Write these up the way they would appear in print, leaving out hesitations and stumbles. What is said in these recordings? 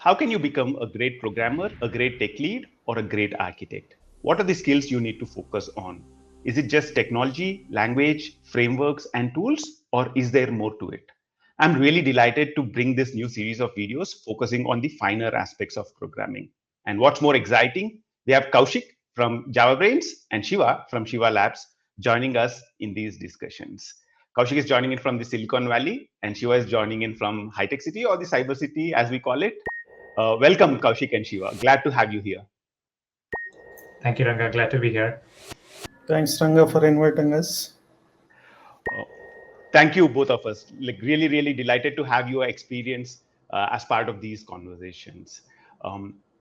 How can you become a great programmer, a great tech lead, or a great architect? What are the skills you need to focus on? Is it just technology, language, frameworks, and tools, or is there more to it? I'm really delighted to bring this new series of videos focusing on the finer aspects of programming. And what's more exciting, we have Koushik from javabrains and Siva from sivalabs joining us in these discussions. Koushik is joining in from the Silicon Valley, and Siva is joining in from High Tech City, or the Cyber City as we call it. Welcome, Koushik and Siva. Glad to have you here. Thank you, Ranga. Glad to be here. Thanks, Ranga, for inviting us. Thank you, both of us. Like, really delighted to have your experience as part of these conversations.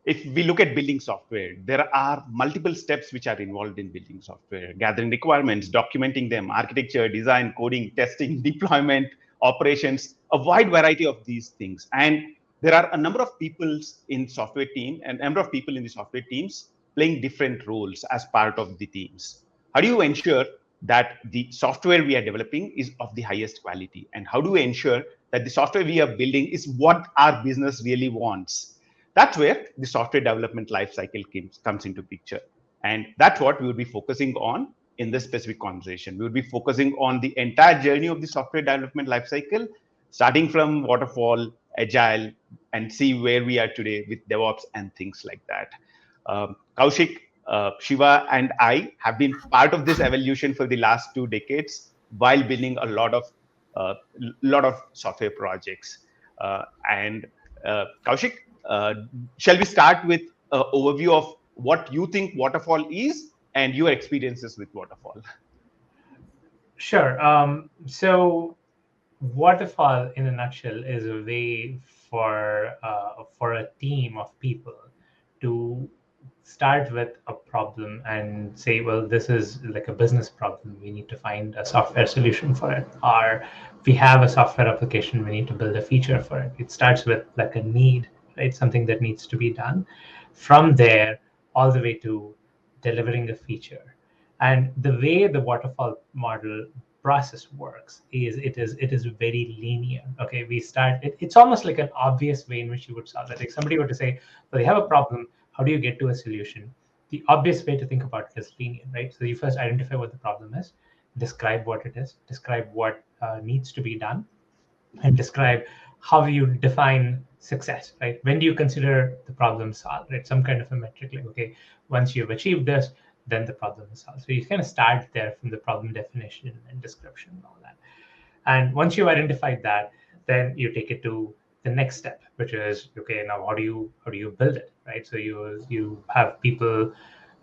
If we look at building software, there are multiple steps which are involved in building software: gathering requirements, documenting them, architecture, design, coding, testing, deployment, operations, a wide variety of these things. And there are a number of people in software team and a number of people in the software teams playing different roles as part of the teams. How do you ensure that the software we are developing is of the highest quality? And how do we ensure that the software we are building is what our business really wants? That's where the software development lifecycle comes into picture. And that's what we will be focusing on in this specific conversation. We will be focusing on the entire journey of the software development lifecycle, starting from Waterfall, Agile, and see where we are today with DevOps and things like that. Koushik, Siva and I have been part of this evolution for the last 2 decades while building a lot of software projects. Koushik, shall we start with an overview of what you think Waterfall is and your experiences with Waterfall? Sure. So Waterfall, in a nutshell, is a way for a team of people to start with a problem and say, well, this is like a business problem. We need to find a software solution for it. Or we have a software application, we need to build a feature for it. It starts with like a need, right? Something that needs to be done. From there, all the way to delivering a feature. And the way the waterfall model process works is it is very linear. Okay, we start. It's almost like an obvious way in which you would solve it. Like somebody were to say, well, they have a problem. How do you get to a solution? The obvious way to think about it is linear, right? So you first identify what the problem is, describe what it is, describe what needs to be done, and describe how you define success, right? When do you consider the problem solved, right? Some kind of a metric, like, okay, once you've achieved this, then the problem is solved. So you kind of start there from the problem definition and description and all that. And once you've identified that, then you take it to the next step, which is, okay, now how do you build it, right? So you have people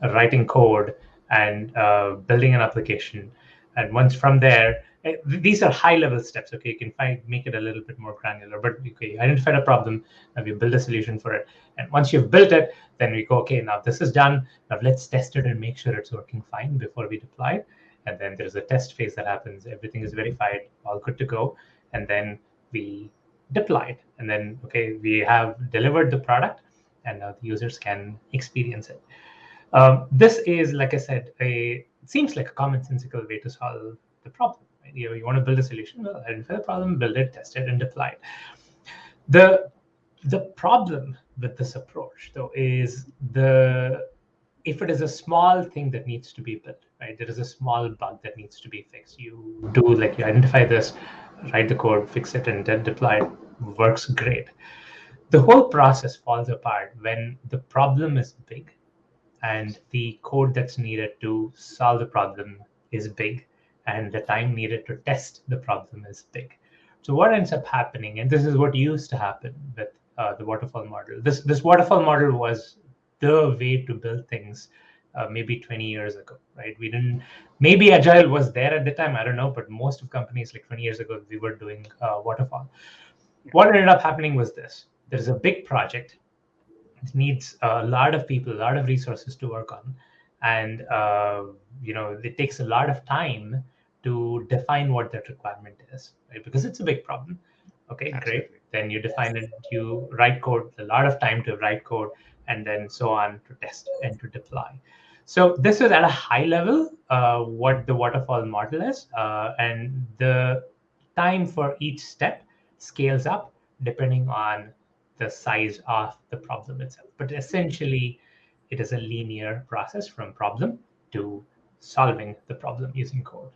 writing code and building an application, and once from there, these are high-level steps. Okay, you can make it a little bit more granular, but okay, you identified a problem, now you build a solution for it, and once you've built it, then we go, okay, now this is done. Now let's test it and make sure it's working fine before we deploy it. And then there's a test phase that happens. Everything is verified, all good to go, and then we deploy it. And then, okay, we have delivered the product, and now the users can experience it. This is, like I said, it seems like a commonsensical way to solve the problem. Right? You want to build a solution, well, identify the problem, build it, test it, and deploy it. The problem with this approach, though, is if it is a small thing that needs to be built, right? There is a small bug that needs to be fixed. You identify this, write the code, fix it, and then deploy it. Works great. The whole process falls apart when the problem is big and the code that's needed to solve the problem is big, and the time needed to test the problem is big. So what ends up happening, and this is what used to happen with the waterfall model. This waterfall model was the way to build things maybe 20 years ago, right? Maybe Agile was there at the time, I don't know, but most of companies like 20 years ago, we were doing waterfall. What ended up happening was this. There's a big project. It needs a lot of people, a lot of resources to work on. And it takes a lot of time to define what that requirement is, right? Because it's a big problem. Okay, Absolutely. Great. Then you define it, you write code, a lot of time to write code, and then so on to test and to deploy. So this is at a high level what the waterfall model is. And the time for each step scales up depending on the size of the problem itself. But essentially, it is a linear process from problem to solving the problem using code.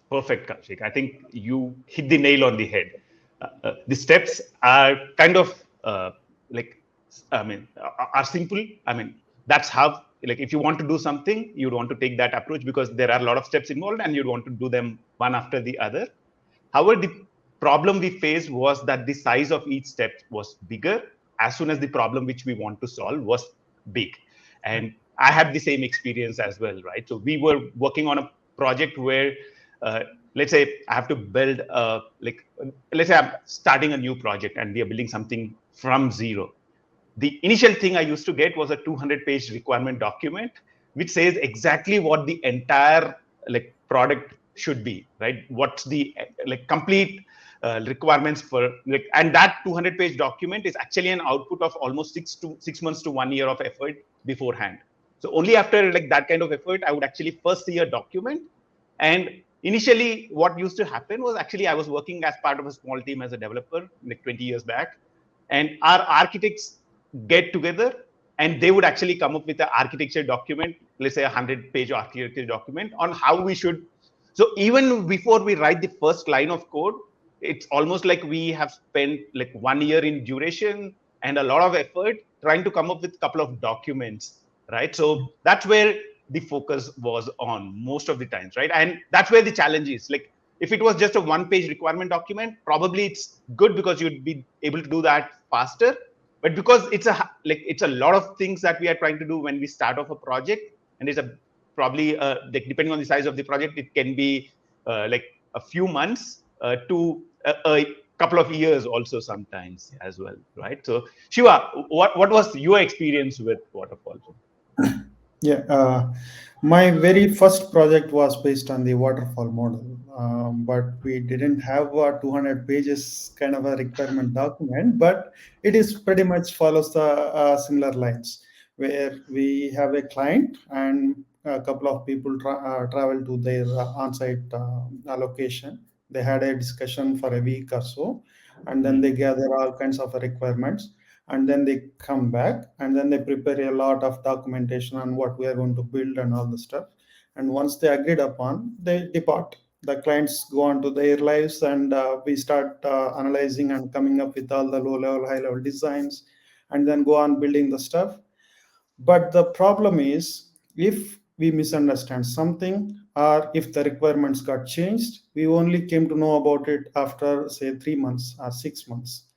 Perfect, Koushik. I think you hit the nail on the head. The steps are kind of are simple. I mean, that's how, like, if you want to do something, you'd want to take that approach because there are a lot of steps involved and you'd want to do them one after the other. However, the problem we faced was that the size of each step was bigger as soon as the problem which we want to solve was big. And I had the same experience as well, right? So we were working on a project where, let's say I have to build, let's say I'm starting a new project and we are building something from zero. The initial thing I used to get was a 200-page requirement document, which says exactly what the entire product should be, right? What's the complete requirements for, and that 200-page document is actually an output of almost 6 months to 1 year of effort beforehand. So only after that kind of effort, I would actually first see a document. And initially, what used to happen was actually I was working as part of a small team as a developer 20 years back, and our architects get together and they would actually come up with an architecture document, let's say a 100-page architecture document on how we should. So even before we write the first line of code, it's almost like we have spent 1 year in duration and a lot of effort trying to come up with a couple of documents, right? So that's where the focus was on most of the times, right? And that's where the challenge is. If it was just a 1-page requirement document, probably it's good because you'd be able to do that faster. But because it's a lot of things that we are trying to do when we start off a project, and it's probably depending on the size of the project, it can be a few months to a couple of years also sometimes as well, right? So Siva, what was your experience with Waterfall? Yeah, my very first project was based on the waterfall model, but we didn't have a 200 pages kind of a requirement document, but it is pretty much follows the similar lines where we have a client and a couple of people travel to their on-site location. They had a discussion for a week or so, and then they gather all kinds of requirements. And then they come back and then they prepare a lot of documentation on what we are going to build and all the stuff. And once they agreed upon, they depart. The clients go on to their lives, and we start analyzing and coming up with all the low-level, high-level designs, and then go on building the stuff. But the problem is, if we misunderstand something or if the requirements got changed, we only came to know about it after, say, 3 months or 6 months.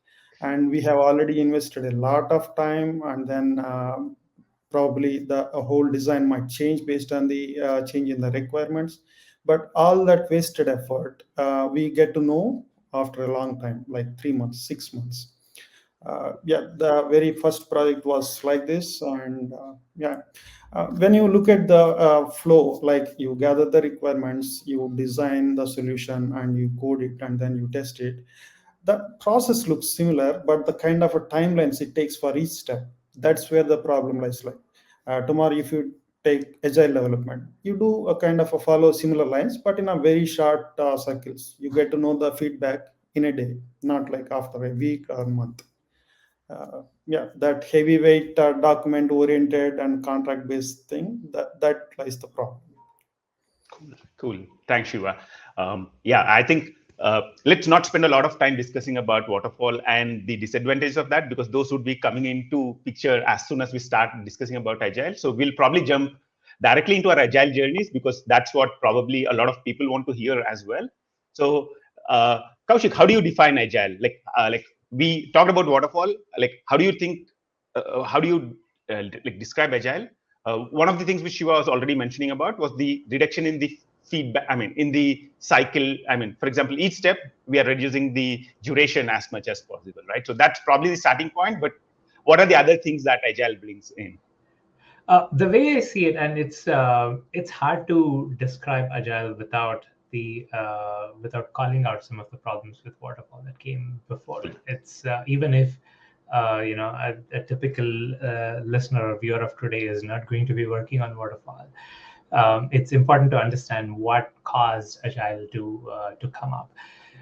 And we have already invested a lot of time, and then probably the whole design might change based on the change in the requirements. But all that wasted effort, we get to know after a long time, like 3 months, 6 months. The very first project was like this. And when you look at the flow, like you gather the requirements, you design the solution, and you code it, and then you test it. The process looks similar, but the kind of a timelines it takes for each step, that's where the problem lies. Tomorrow, if you take agile development, you do a kind of a follow similar lines, but in a very short circles. You get to know the feedback in a day, not like after a week or a month. That heavyweight document oriented and contract based thing, that lies the problem. Cool. Thanks, Siva. I think let's not spend a lot of time discussing about waterfall and the disadvantages of that, because those would be coming into picture as soon as we start discussing about agile. So we'll probably jump directly into our agile journeys, because that's what probably a lot of people want to hear as well. So Koushik, how do you define agile? We talked about waterfall. How do you think? How do you describe agile? One of the things which Siva was already mentioning about was the reduction in the feedback. In the cycle. For example, each step we are reducing the duration as much as possible, right? So that's probably the starting point. But what are the other things that agile brings in? The way I see it, and it's hard to describe agile without calling out some of the problems with waterfall that came before. It's even if a typical listener or viewer of today is not going to be working on waterfall, it's important to understand what caused agile to come up.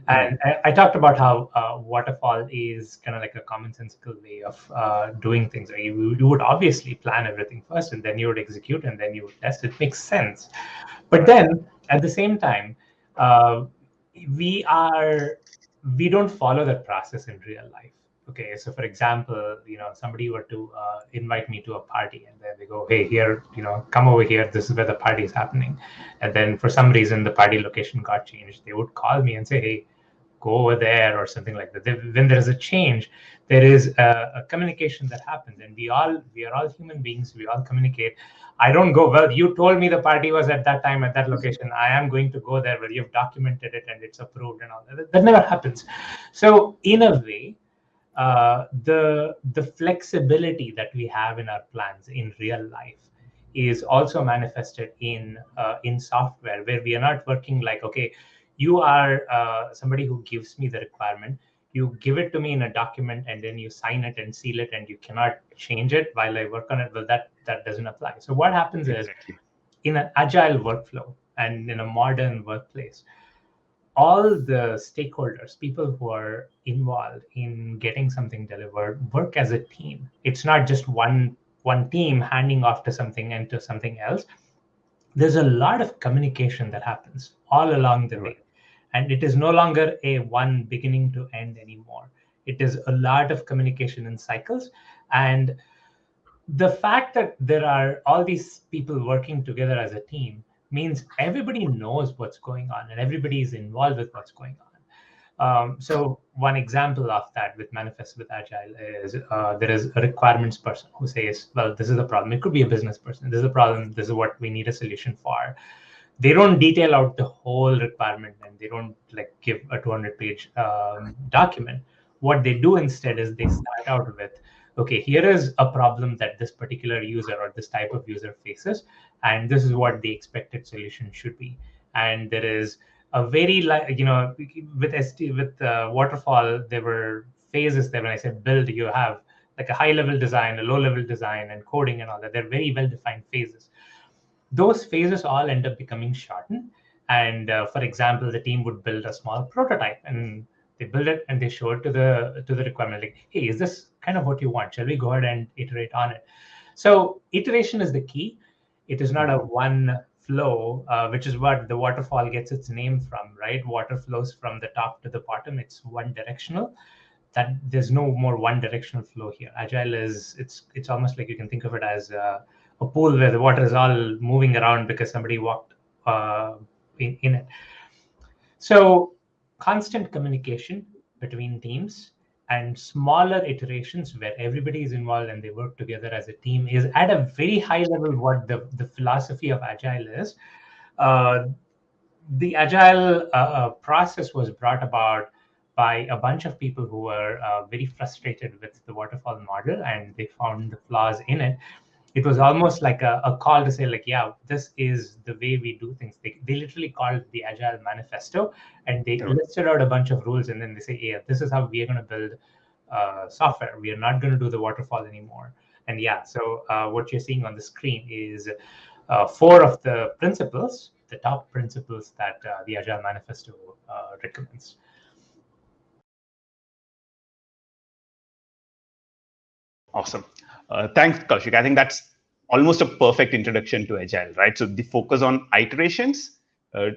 And I talked about how waterfall is kind of like a commonsensical way of doing things. You would obviously plan everything first, and then you would execute, and then you would test. It makes sense. But then at the same time, uh, we don't follow that process in real life. Okay, so for example, somebody were to invite me to a party, and then they go, "Hey, here, come over here. This is where the party is happening." And then for some reason, the party location got changed. They would call me and say, "Hey, go over there," or something like that. When there is a change, there is a communication that happens, and we are all human beings. We all communicate. I don't go, "Well, you told me the party was at that time at that location. I am going to go there." Well, you've documented it and it's approved and all that. That never happens. So in a way, the flexibility that we have in our plans in real life is also manifested in software, where we are not working like, okay, you are somebody who gives me the requirement, you give it to me in a document, and then you sign it and seal it, and you cannot change it while I work on it. Well, that doesn't apply. So what happens is, in an agile workflow and in a modern workplace, all the stakeholders, people who are involved in getting something delivered, work as a team. It's not just one team handing off to something and to something else. There's a lot of communication that happens all along the way. And it is no longer a one beginning to end anymore. It is a lot of communication in cycles. And the fact that there are all these people working together as a team means everybody knows what's going on and everybody is involved with what's going on. So one example of that with Manifest with Agile is there is a requirements person who says, well, this is a problem. It could be a business person. This is a problem. This is what we need a solution for. They don't detail out the whole requirement, and they don't like give a 200-page document. What they do instead is they start out with, okay, here is a problem that this particular user or this type of user faces, and this is what the expected solution should be. And there is a very, with Waterfall, there were phases there. When I said build, you have like a high-level design, a low-level design, and coding and all that. They're very well-defined phases. Those phases all end up becoming shortened. And for example, the team would build a small prototype, and they build it and they show it to the requirement, like, hey, is this kind of what you want? Shall we go ahead and iterate on it? So iteration is the key. It is not a one flow, which is what the waterfall gets its name from, right? Water flows from the top to the bottom. It's one directional. That there's no more one directional flow here. Agile is it's almost like you can think of it as a pool where the water is all moving around because somebody walked in it. So constant communication between teams and smaller iterations where everybody is involved and they work together as a team is at a very high level what the philosophy of Agile is. The Agile process was brought about by a bunch of people who were very frustrated with the waterfall model, and they found the flaws in it. It was almost like a call to say, like, yeah, this is the way we do things. They literally called it the Agile Manifesto, and they listed out a bunch of rules, and then they say, yeah, this is how we are going to build software. We are not going to do the waterfall anymore. And yeah, so what you're seeing on the screen is 4 of the principles, the top principles that the Agile Manifesto recommends. Awesome. Thanks, Koushik. I think that's almost a perfect introduction to Agile, right? So the focus on iterations and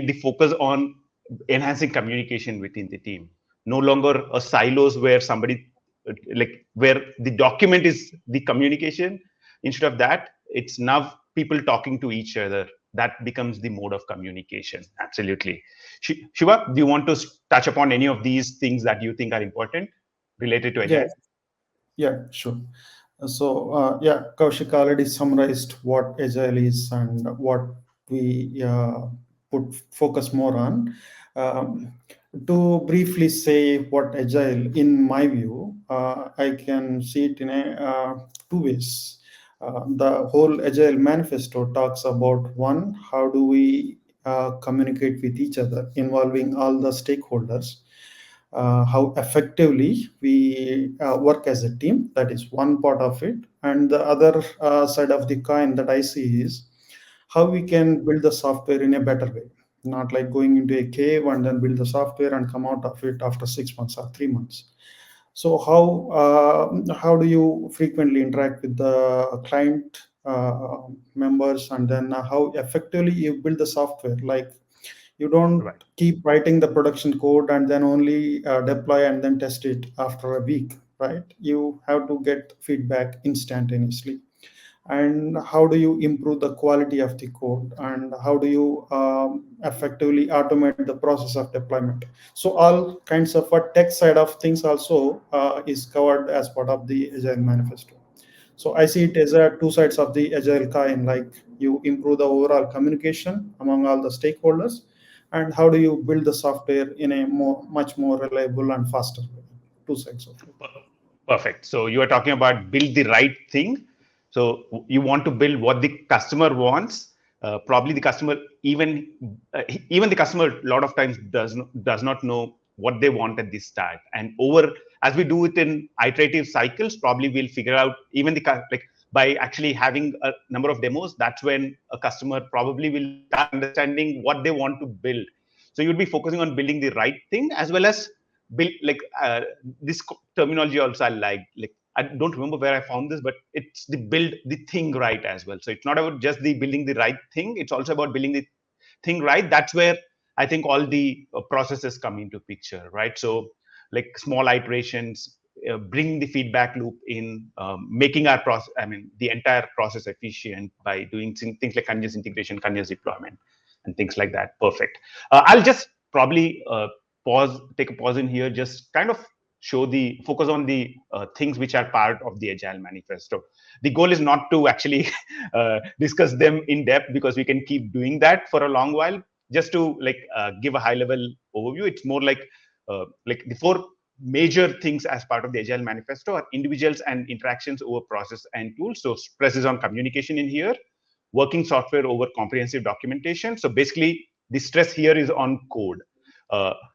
the focus on enhancing communication within the team. No longer a silos where somebody, where the document is the communication. Instead of that, it's now people talking to each other. That becomes the mode of communication. Absolutely. Siva, do you want to touch upon any of these things that you think are important related to Agile? Yeah, sure. So, Koushik already summarized what Agile is and what we put focus more on. To briefly say what Agile, in my view, I can see it in 2 ways. The whole Agile Manifesto talks about, one, how do we communicate with each other, involving all the stakeholders. How effectively we work as a team. That is one part of it. And the other side of the coin that I see is how we can build the software in a better way. not like going into a cave and then build the software and come out of it after 6 months or 3 months. So how do you frequently interact with the client members, and then how effectively you build the software? Like, you don't Right. keep writing the production code and then only deploy and then test it after a week, right? You have to get feedback instantaneously. And how do you improve the quality of the code, and how do you effectively automate the process of deployment? So all kinds of tech side of things also is covered as part of the Agile Manifesto. So I see it as two sides of the Agile coin, like you improve the overall communication among all the stakeholders, and how do you build the software in a much more reliable and faster way. Two sides of it. Perfect. So you are talking about build the right thing. So you want to build what the customer wants. Probably the customer, even the customer, a lot of times does not know what they want at the start. And as we do it in iterative cycles, probably we'll figure out even like by actually having a number of demos. That's when a customer probably will start understanding what they want to build. So you'll be focusing on building the right thing as well as build like this terminology also like I don't remember where I found this, but it's the build the thing right as well. So it's not about just the building the right thing, it's also about building the thing right. That's where I think all the processes come into picture, right? So like small iterations, bring the feedback loop in, making our process, I mean the entire process efficient by doing things like continuous integration, continuous deployment, and things like that. Perfect. I'll just probably take a pause in here, just kind of focus on the things which are part of the Agile Manifesto. The goal is not to actually discuss them in depth, because we can keep doing that for a long while. Just to give a high level overview, it's more like the four major things as part of the Agile Manifesto are individuals and interactions over process and tools. So stress is on communication in here, working software over comprehensive documentation. So basically the stress here is on code.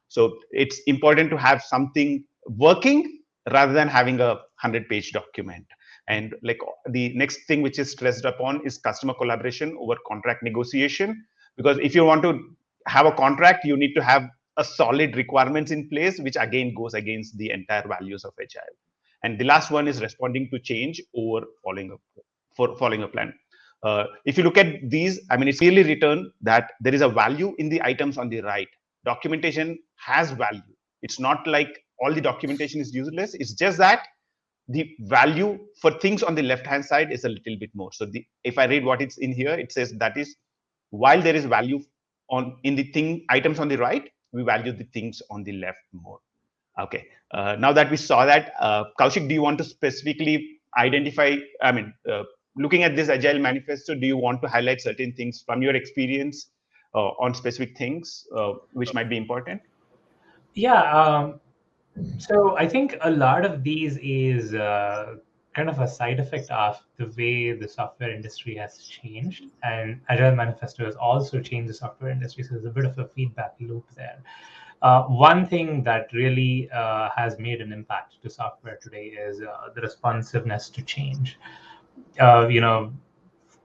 So it's important to have something working rather than having a 100-page document. And like the next thing which is stressed upon is customer collaboration over contract negotiation, because if you want to have a contract, you need to have a solid requirements in place, which again goes against the entire values of Agile. And the last one is responding to change over following a plan. If you look at these, I mean, it's clearly written that there is a value in the items on the right. Documentation has value. It's not like all the documentation is useless. It's just that the value for things on the left hand side is a little bit more. So if I read what it's in here, it says that is, while there is value in the items on the right, we value the things on the left more. Okay. Now that we saw that, Koushik, do you want to specifically identify, I mean, looking at this Agile Manifesto, do you want to highlight certain things from your experience on specific things which might be important? Yeah. So I think a lot of these is kind of a side effect of the way the software industry has changed, and Agile Manifesto has also changed the software industry. So there's a bit of a feedback loop there. One thing that really has made an impact to software today is the responsiveness to change. 10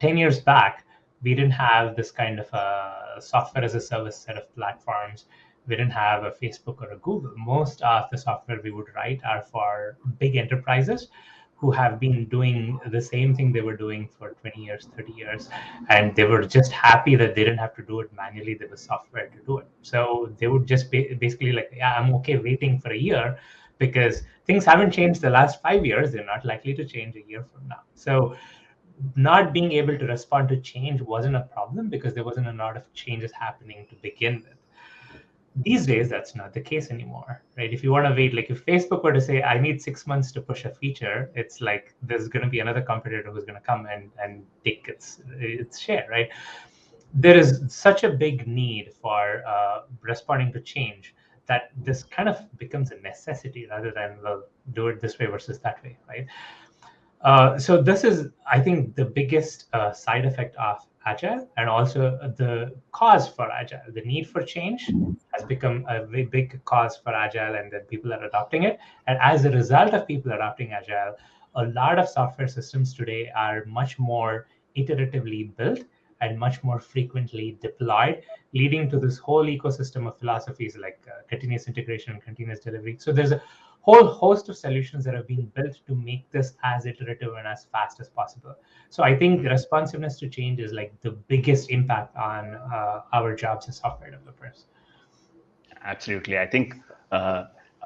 years back, we didn't have this kind of a software as a service set of platforms. We didn't have a Facebook or a Google. Most of the software we would write are for big enterprises who have been doing the same thing they were doing for 20 years, 30 years. And they were just happy that they didn't have to do it manually. There was software to do it. So they would just basically like, yeah, I'm okay waiting for a year because things haven't changed the last 5 years. They're not likely to change a year from now. So not being able to respond to change wasn't a problem because there wasn't a lot of changes happening to begin with. These days, that's not the case anymore, right? If you want to wait, like if Facebook were to say, I need 6 months to push a feature, it's like there's going to be another competitor who's going to come and take its share, right? There is such a big need for responding to change that this kind of becomes a necessity rather than, well, do it this way versus that way, right? So this is, I think, the biggest side effect of Agile, and also the cause for Agile. The need for change has become a very big cause for Agile, and then people are adopting it. And as a result of people adopting Agile, a lot of software systems today are much more iteratively built and much more frequently deployed, leading to this whole ecosystem of philosophies like continuous integration and continuous delivery. So there's a whole host of solutions that have been built to make this as iterative and as fast as possible. So I think the responsiveness to change is like the biggest impact on our jobs as software developers. Absolutely. I think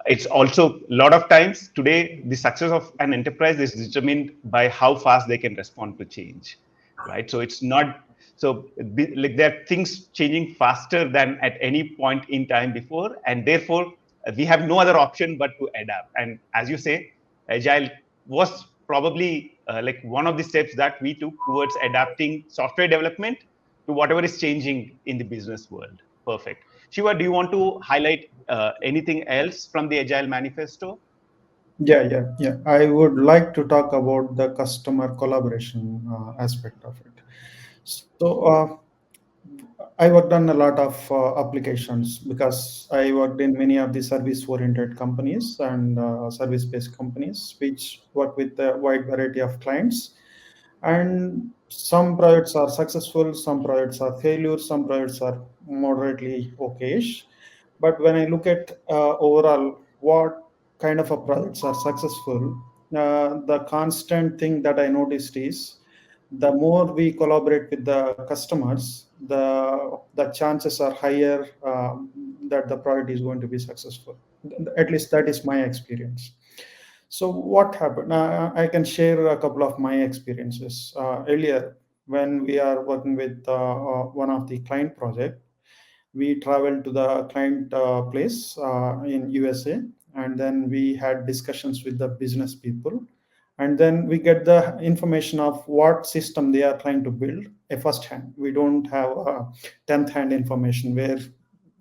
it's also a lot of times today the success of an enterprise is determined by how fast they can respond to change, right? So it's not like there are things changing faster than at any point in time before, and therefore we have no other option but to adapt. And as you say, agile was probably like one of the steps that we took towards adapting software development to whatever is changing in the business world. Perfect. Shiva, do you want to highlight anything else from the Agile Manifesto? Yeah. I would like to talk about the customer collaboration aspect of it. So I worked on a lot of applications because I worked in many of the service-oriented companies and service-based companies, which work with a wide variety of clients. And some projects are successful, some projects are failures, some projects are moderately okayish. But when I look at overall what kind of a projects are successful, the constant thing that I noticed is the more we collaborate with the customers, the chances are higher that the product is going to be successful. At least that is my experience. So what happened? I can share a couple of my experiences. Earlier, when we are working with one of the client project, we traveled to the client place in USA, and then we had discussions with the business people, and then we get the information of what system they are trying to build a first hand. We don't have a 10th hand information where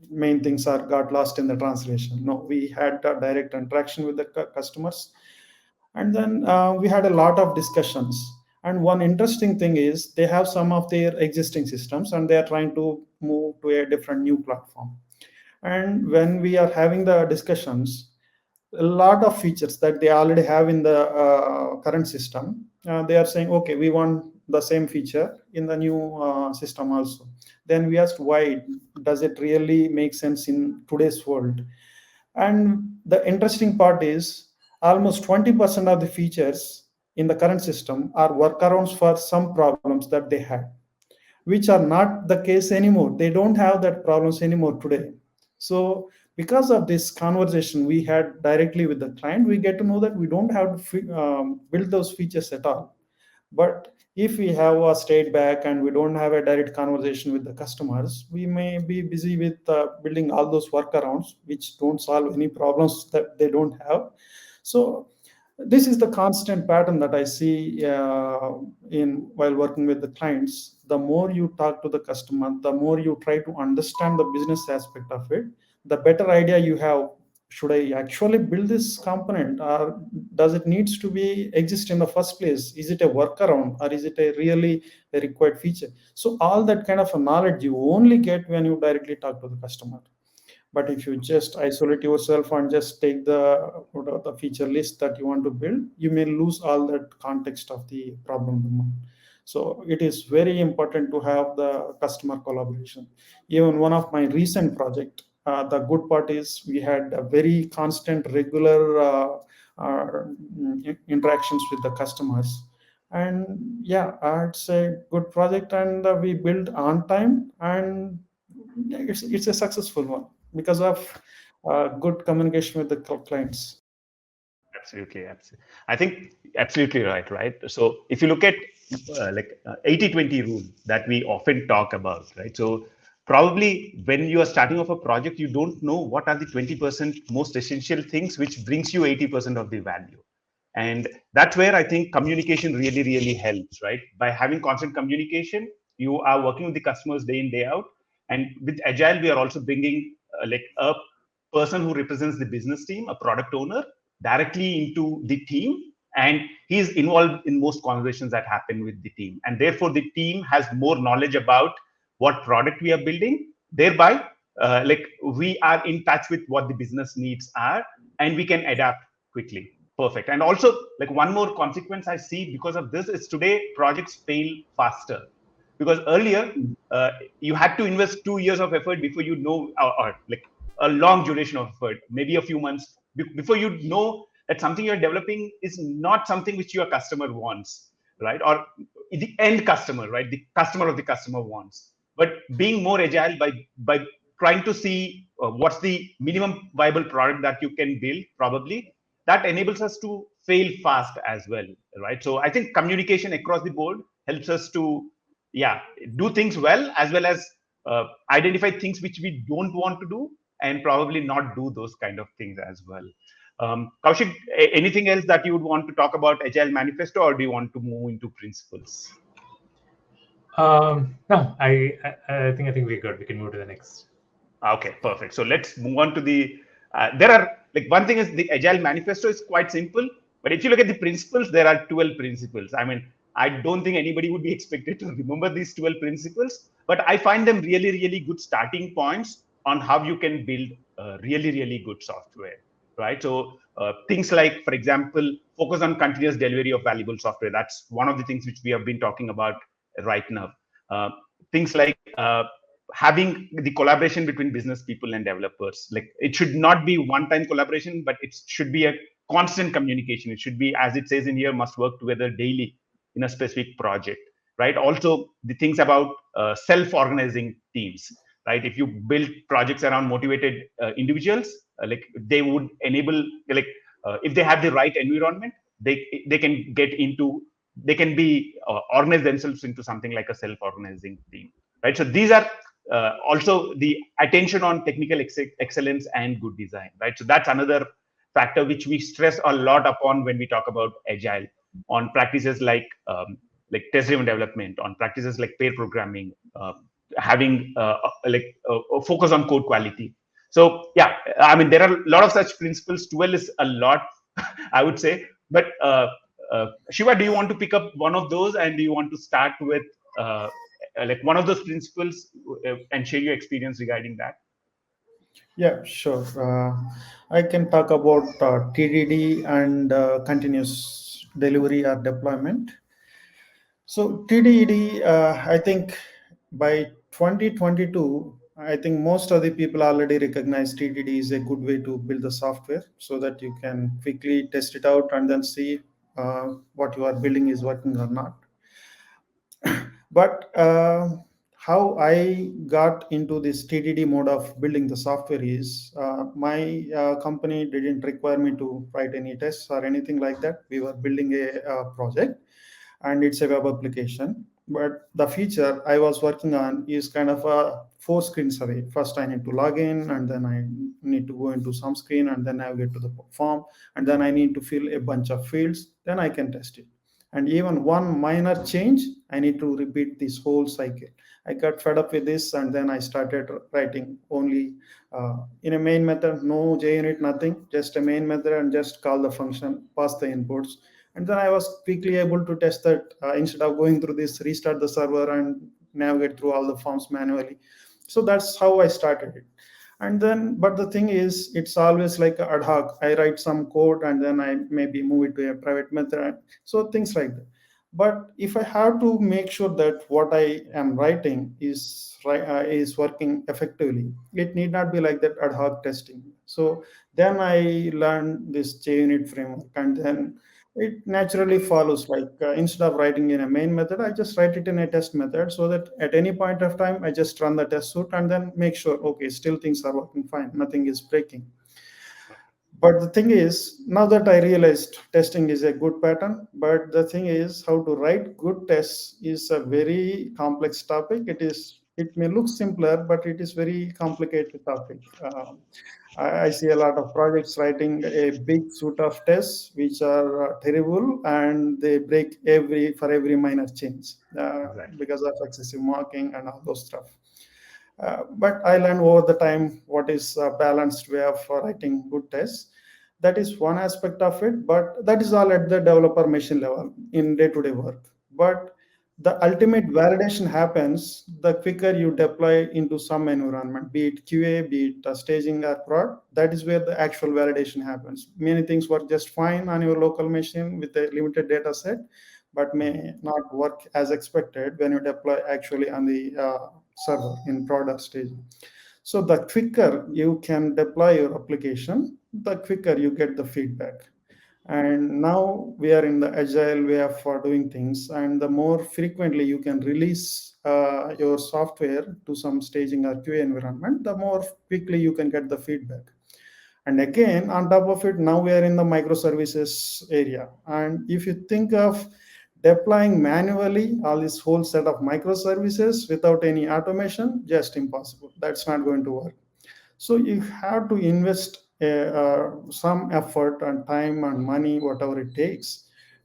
main things are got lost in the translation. No, we had a direct interaction with the customers, and then we had a lot of discussions. And one interesting thing is they have some of their existing systems and they are trying to move to a different new platform. And when we are having the discussions, a lot of features that they already have in the current system, they are saying, okay, we want the same feature in the new system also. Then we asked, why does it really make sense in today's world? And the interesting part is almost 20% of the features in the current system are workarounds for some problems that they had, which are not the case anymore. They don't have that problems anymore today. So because of this conversation we had directly with the client, we get to know that we don't have to build those features at all. But if we have a stayed back and we don't have a direct conversation with the customers, we may be busy with building all those workarounds, which don't solve any problems that they don't have. So this is the constant pattern that I see in while working with the clients. The more you talk to the customer, the more you try to understand the business aspect of it, the better idea you have. Should I actually build this component, or does it needs to be exist in the first place? Is it a workaround, or is it a really a required feature? So all that kind of a knowledge you only get when you directly talk to the customer. But if you just isolate yourself and just take the feature list that you want to build, you may lose all that context of the problem domain. So it is very important to have the customer collaboration. Even one of my recent project, the good part is we had a very constant, regular interactions with the customers. And yeah, it's a good project, and we built on time, and it's a successful one because of good communication with the clients. Absolutely. I think absolutely right. So if you look at 80-20 rule that we often talk about, right? So probably when you are starting off a project, you don't know what are the 20% most essential things which brings you 80% of the value. And that's where I think communication really, really helps, right? By having constant communication, you are working with the customers day in, day out. And with Agile, we are also bringing like a person who represents the business team, a product owner, directly into the team. And he's involved in most conversations that happen with the team. And therefore, the team has more knowledge about what product we are building. Thereby, like we are in touch with what the business needs are, and we can adapt quickly. Perfect. And also, like one more consequence I see because of this is today projects fail faster. because earlier you had to invest 2 years of effort before you know, or like a long duration of effort, maybe a few months before you know that something you're developing is not something which your customer wants, right? Or the end customer, right? The customer of the customer wants. But being more agile by trying to see what's the minimum viable product that you can build, probably that enables us to fail fast as well, right? So I think communication across the board helps us to, yeah, do things well as identify things which we don't want to do, and probably not do those kind of things as well. Koushik, anything else that you would want to talk about Agile Manifesto, or do you want to move into principles? No, I think we're good. We can move to the next. Okay, perfect. So let's move on to the. There are, like, one thing is the Agile Manifesto is quite simple, but if you look at the principles, there are 12 principles. I mean, I don't think anybody would be expected to remember these 12 principles, but I find them really, really good starting points on how you can build really, really good software, right? So things like, for example, focus on continuous delivery of valuable software. That's one of the things which we have been talking about right now. Things like having the collaboration between business people and developers. Like, it should not be one-time collaboration, but it should be a constant communication. It should be, as it says in here, must work together daily in a specific project, right? Also, the things about self-organizing teams, right? If you build projects around motivated individuals, like, they would enable, like, if they have the right environment, they can get into, they can be organize themselves into something like a self-organizing team, right? So these are also the attention on technical excellence and good design, right? So that's another factor which we stress a lot upon when we talk about agile, on practices like test-driven development, on practices like pair programming, having a focus on code quality. So yeah, I mean, there are a lot of such principles. 12 is a lot, I would say. But Shiva, do you want to pick up one of those, and do you want to start with like one of those principles and share your experience regarding that? Yeah, sure. I can talk about TDD and continuous delivery or deployment. So TDD, I think by 2022, I think most of the people already recognize TDD is a good way to build the software so that you can quickly test it out and then see what you are building is working or not. But how I got into this TDD mode of building the software is my company didn't require me to write any tests or anything like that. We were building a project, and it's a web application. But the feature I was working on is kind of four screens away. First, I need to log in, and then I need to go into some screen, and then navigate to the form, and then I need to fill a bunch of fields. Then I can test it. And even one minor change, I need to repeat this whole cycle. I got fed up with this, and then I started writing only in a main method, no JUnit, nothing, just a main method, and just call the function, pass the inputs. And then I was quickly able to test that instead of going through this, restart the server and navigate through all the forms manually. So that's how I started it. And then, but the thing is, it's always like ad hoc. I write some code and then I maybe move it to a private method. So things like that. But if I have to make sure that what I am writing is working effectively, it need not be like that ad hoc testing. So then I learned this JUnit framework, and then it naturally follows, like instead of writing in a main method, I just write it in a test method, so that at any point of time I just run the test suite and then make sure, okay, still things are working fine, nothing is breaking. But the thing is, now that I realized testing is a good pattern, but the thing is, how to write good tests is a very complex topic. It may look simpler, but it is very complicated topic. I see a lot of projects writing a big suite of tests which are terrible, and they break for every minor change Exactly. because of excessive marking and all those stuff. But I learned over the time what is a balanced way of writing good tests. That is one aspect of it, but that is all at the developer machine level in day-to-day work. But the ultimate validation happens the quicker you deploy into some environment, be it QA, be it staging or prod. That is where the actual validation happens. Many things work just fine on your local machine with a limited data set, but may not work as expected when you deploy actually on the server in product stage. So the quicker you can deploy your application, the quicker you get the feedback. And now we are in the agile way of doing things, and the more frequently you can release your software to some staging or QA environment, the more quickly you can get the feedback. And again, on top of it, now we are in the microservices area. And if you think of deploying manually all this whole set of microservices without any automation, just impossible. That's not going to work. So you have to invest some effort and time and money, whatever it takes,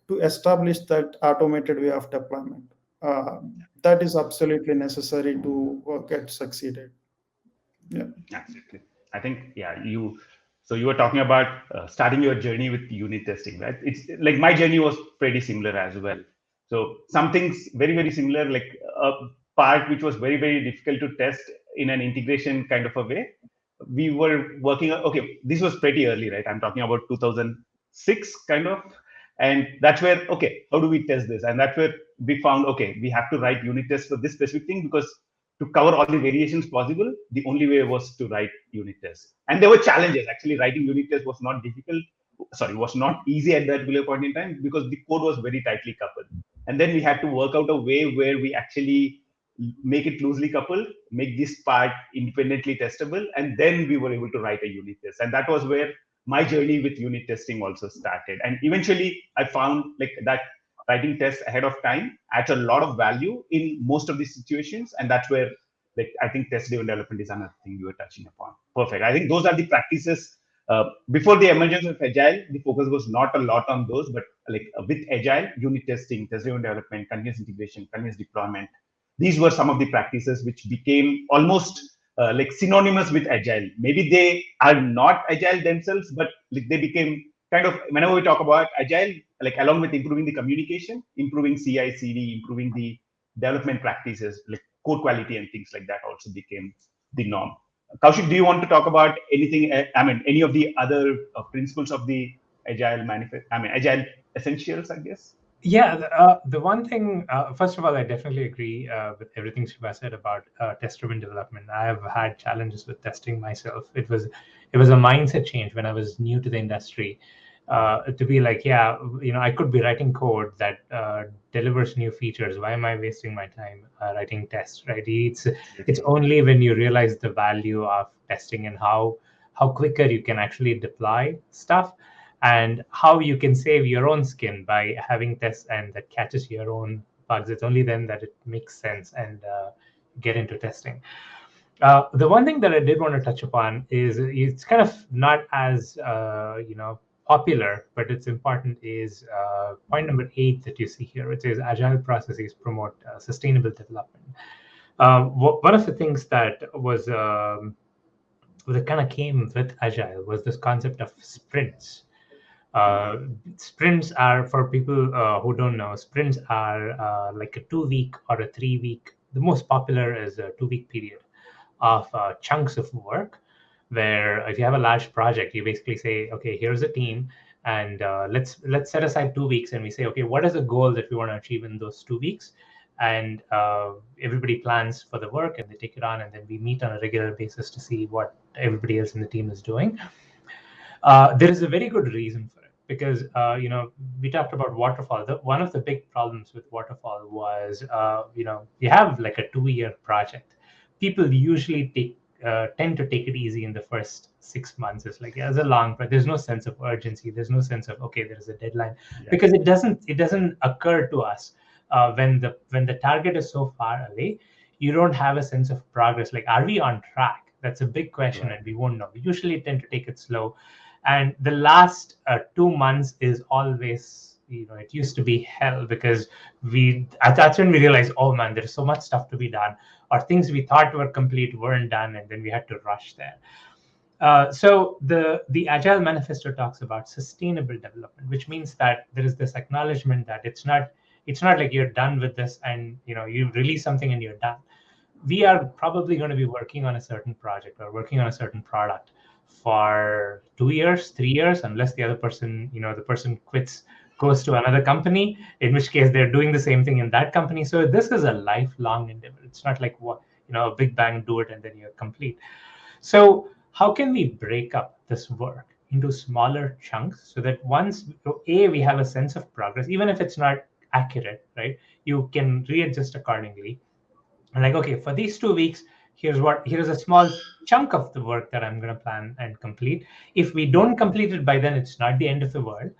to establish that automated way of deployment. That is absolutely necessary to get succeeded. Yeah. Absolutely. I think, so you were talking about starting your journey with unit testing, right? It's like my journey was pretty similar as well. So some things very, very similar, like a part which was very, very difficult to test in an integration kind of a way. We were working, okay, this was pretty early, right? I'm talking about 2006 kind of. And that's where, okay, how do we test this? And that's where we found, okay, we have to write unit tests for this specific thing, because to cover all the variations possible, the only way was to write unit tests. And there were challenges. Actually, writing unit tests was not difficult. Sorry, was not easy at that particular point in time, because the code was very tightly coupled. And then we had to work out a way where we actually make it loosely coupled, make this part independently testable, and then we were able to write a unit test. And that was where my journey with unit testing also started. And eventually, I found like that writing tests ahead of time adds a lot of value in most of these situations. And that's where, like, I think test-driven development is another thing you were touching upon. Perfect. I think those are the practices. Before the emergence of Agile, the focus was not a lot on those, but like with Agile, unit testing, test-driven development, continuous integration, continuous deployment, these were some of the practices which became almost like synonymous with Agile. Maybe they are not Agile themselves, but like they became kind of, whenever we talk about Agile, like along with improving the communication, improving CI/CD, improving the development practices, like code quality and things like that also became the norm. Koushik, do you want to talk about anything? I mean, any of the other principles of the Agile Manifesto? I mean, Agile essentials, I guess. Yeah, the one thing, first of all, I definitely agree with everything Siva said about test-driven development. I have had challenges with testing myself. It was a mindset change when I was new to the industry, to be like, yeah, I could be writing code that delivers new features. Why am I wasting my time writing tests, right? It's only when you realize the value of testing and how quicker you can actually deploy stuff, and how you can save your own skin by having tests and that catches your own bugs. It's only then that it makes sense and get into testing. The one thing that I did want to touch upon is, it's kind of not as popular, but it's important, is point number 8 that you see here, which is agile processes promote sustainable development. One of the things that was that kind of came with agile was this concept of sprints. Sprints are, for people who don't know, sprints are like a 2-week or a 3-week. The most popular is a 2-week period of chunks of work, where if you have a large project, you basically say, okay, here's a team, and let's set aside 2 weeks, and we say, okay, what is the goal that we want to achieve in those 2 weeks? And everybody plans for the work, and they take it on, and then we meet on a regular basis to see what everybody else in the team is doing. There is a very good reason for it, because we talked about Waterfall. One of the big problems with Waterfall was you have like a 2-year project. People usually tend to take it easy in the first 6 months. It's like, it's a long, but there's no sense of urgency. There's no sense of, okay, there's a deadline, because it doesn't occur to us when the target is so far away. You don't have a sense of progress. Like, are we on track? That's a big question, and we won't know. We usually tend to take it slow. And the last 2 months is always, it used to be hell, because that's when we realized, oh man, there's so much stuff to be done, or things we thought were complete weren't done, and then we had to rush there. So the Agile Manifesto talks about sustainable development, which means that there is this acknowledgement that it's not like you're done with this and you release something and you're done. We are probably going to be working on a certain project or working on a certain product for 2 years, 3 years, unless the other person, the person quits goes to another company, in which case they're doing the same thing in that company. So this is a lifelong endeavor. It's not like a big bang, do it and then you're complete. So how can we break up this work into smaller chunks so that once we have a sense of progress, even if it's not accurate, right? You can readjust accordingly. And like, okay, for these 2 weeks, here's a small chunk of the work that I'm going to plan and complete. If we don't complete it by then, it's not the end of the world,